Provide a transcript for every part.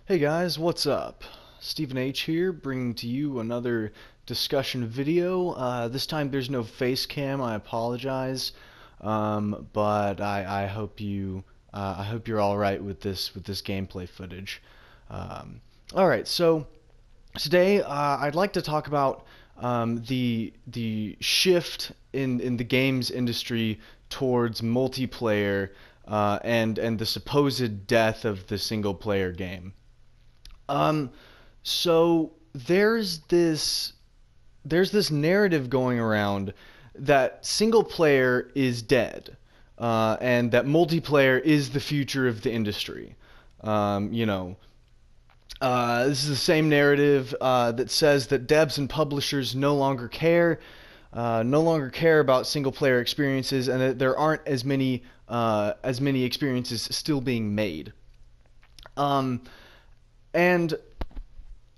Hey guys, what's up? Stephen H here, bringing to you another discussion video. This time there's no face cam. I apologize, but I hope you're all right with this gameplay footage. All right, so today I'd like to talk about the shift in the games industry towards multiplayer and the supposed death of the single player game. Um, so there's this narrative going around that single player is dead, and that multiplayer is the future of the industry. Um, you know, this is the same narrative that says that devs and publishers no longer care about single player experiences, and that there aren't as many experiences still being made. Um, and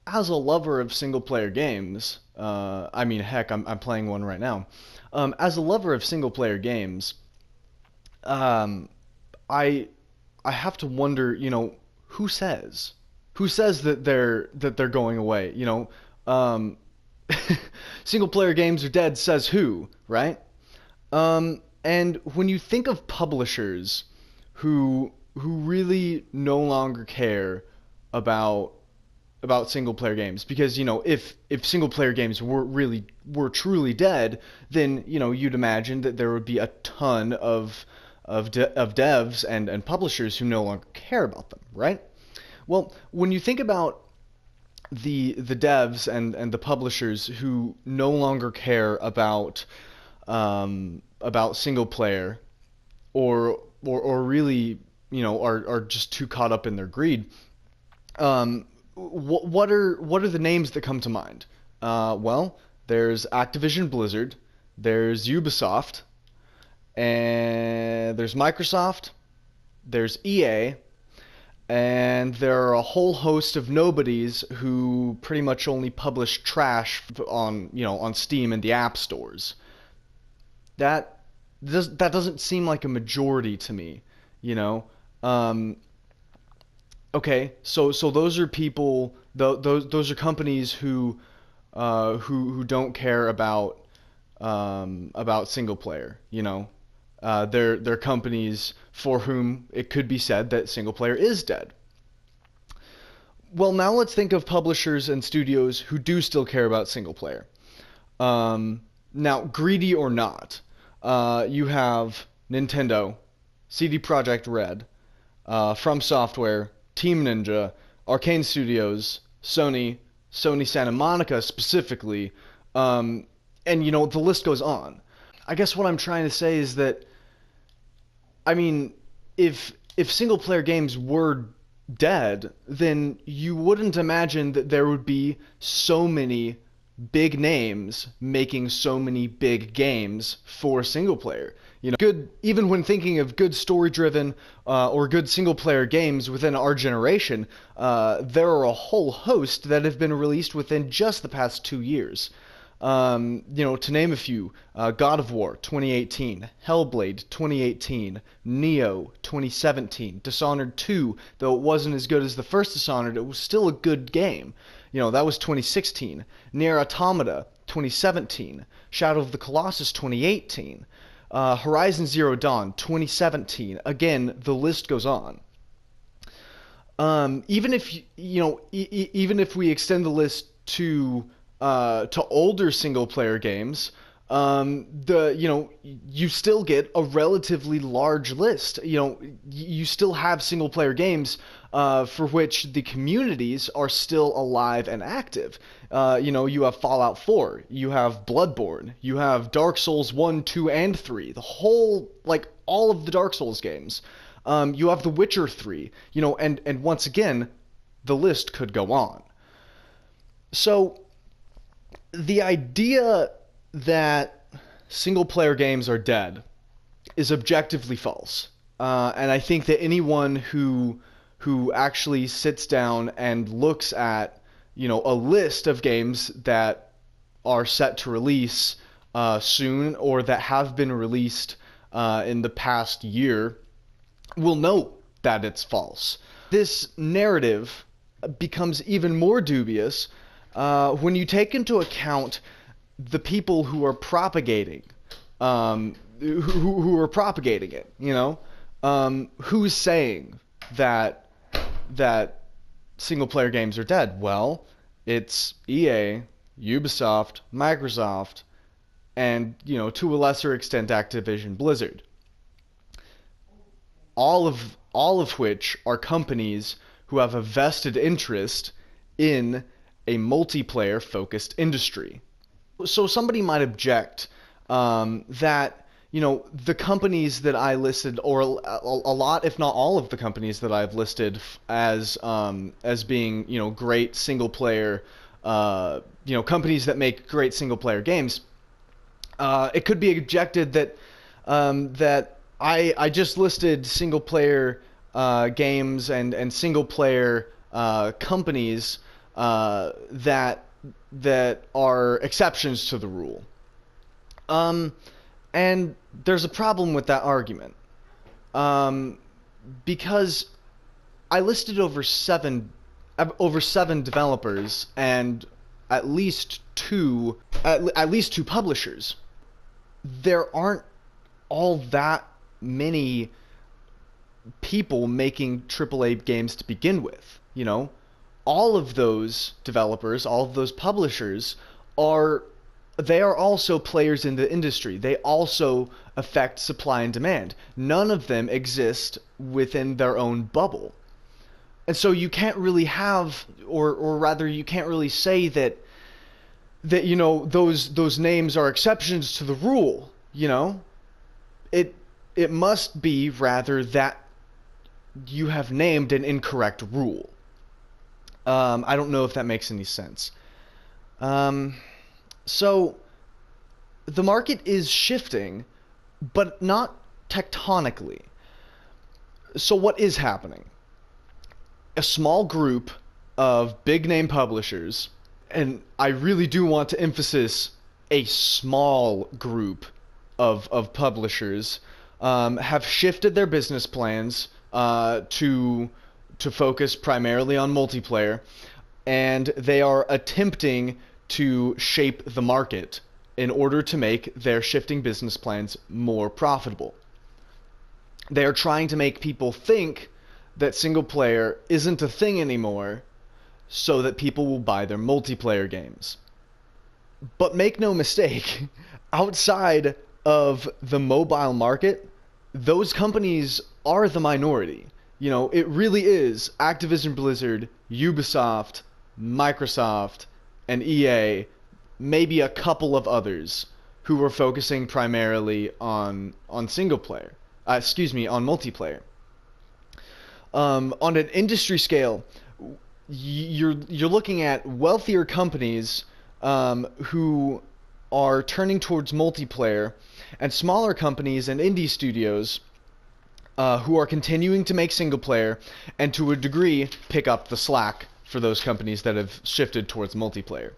as a lover of single player games, I mean, heck, I'm playing one right now. As a lover of single player games, um, I I have to wonder, who says that they're going away? Um, single player games are dead. Says who, right? And when you think of publishers who really no longer care about single player games, because if single player games were truly dead, then you'd imagine that there would be a ton of devs and publishers who no longer care about them, right? Well, when you think about the devs and the publishers who no longer care about single player, or really are just too caught up in their greed. What are the names that come to mind? Well, there's Activision Blizzard, there's Ubisoft, and there's Microsoft, there's EA, and there are a whole host of nobodies who pretty much only publish trash on Steam and the app stores. That that doesn't seem like a majority to me, you know. Um, okay, so those are people, those are companies who don't care about single player, they're companies for whom it could be said that single player is dead. Well, now let's think of publishers and studios who do still care about single player. Now, greedy or not, you have Nintendo, CD Projekt Red, From Software, Team Ninja, Arcane Studios, Sony Santa Monica specifically, and the list goes on. I guess what I'm trying to say is that, I mean, if single player games were dead, then you wouldn't imagine that there would be so many big names making so many big games for single player. Good, even when thinking of good story driven or good single player games within our generation, there are a whole host that have been released within just the past 2 years. To name a few: God of War 2018, Hellblade 2018, Neo 2017, Dishonored 2, though it wasn't as good as the first Dishonored, it was still a good game. That was 2016. Nier Automata 2017, Shadow of the Colossus 2018, Horizon Zero Dawn 2017. Again, the list goes on. Even if even if we extend the list to older single player games, you still get a relatively large list. You still have single player games for which the communities are still alive and active. You have Fallout 4, you have Bloodborne, you have Dark Souls 1, 2, and 3, all of the Dark Souls games. You have The Witcher 3, and once again, the list could go on. So the idea that single player games are dead is objectively false. And I think that anyone who actually sits down and looks at a list of games that are set to release soon, or that have been released in the past year, will know that it's false. This narrative becomes even more dubious when you take into account the people who are propagating, who are propagating it. Who's saying that single player games are dead? Well, it's EA, Ubisoft, Microsoft, and to a lesser extent Activision Blizzard. All of which are companies who have a vested interest in a multiplayer focused industry. So somebody might object that the companies that I listed, or a lot, if not all of the companies that I've listed as being great single player, companies that make great single player games, it could be objected that I just listed single player games and single player companies that are exceptions to the rule. And there's a problem with that argument, because I listed over seven developers and at least two publishers. There aren't all that many people making AAA games to begin with. All of those developers, all of those publishers are also players in the industry. They also affect supply and demand. None of them exist within their own bubble. And so you can't really have, or rather you can't really say that those names are exceptions to the rule. It must be rather that you have named an incorrect rule. I don't know if that makes any sense. So the market is shifting, but not tectonically. So what is happening? A small group of big name publishers, and I really do want to emphasize a small group of publishers, have shifted their business plans to focus primarily on multiplayer, and they are attempting to shape the market in order to make their shifting business plans more profitable. They are trying to make people think that single player isn't a thing anymore, so that people will buy their multiplayer games. But make no mistake, outside of the mobile market, those companies are the minority. It really is Activision Blizzard, Ubisoft, Microsoft, and EA, maybe a couple of others who are focusing primarily on single player. On multiplayer. On an industry scale, you're looking at wealthier companies who are turning towards multiplayer, and smaller companies and indie studios who are continuing to make single player, and to a degree pick up the slack for those companies that have shifted towards multiplayer.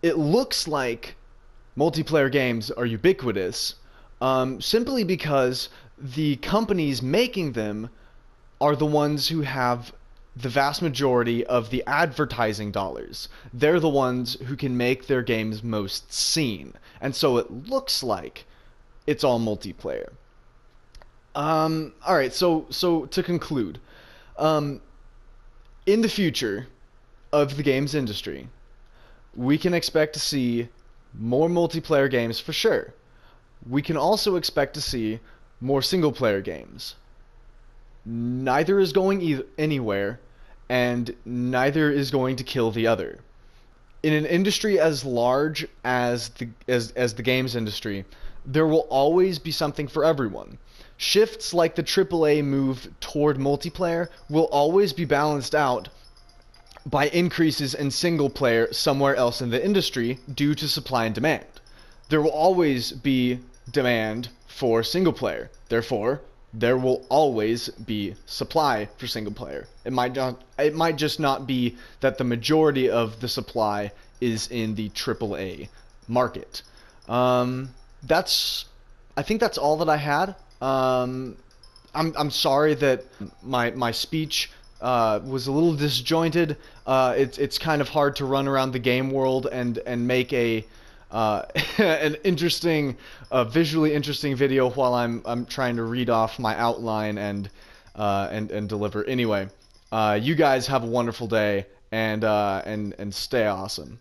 It looks like multiplayer games are ubiquitous, simply because the companies making them are the ones who have the vast majority of the advertising dollars. They're the ones who can make their games most seen. And so it looks like it's all multiplayer. Alright, so to conclude, in the future of the games industry, we can expect to see more multiplayer games for sure. We can also expect to see more single player games. Neither is going anywhere, and neither is going to kill the other. In an industry as large as the games industry, there will always be something for everyone. Shifts like the AAA move toward multiplayer will always be balanced out by increases in single player somewhere else in the industry due to supply and demand. There will always be demand for single player. Therefore, there will always be supply for single player. It might just not be that the majority of the supply is in the AAA market. I think that's all that I had. I'm sorry that my speech was a little disjointed. It's kind of hard to run around the game world and make a an interesting, visually interesting video while I'm trying to read off my outline and deliver. Anyway, you guys have a wonderful day and stay awesome.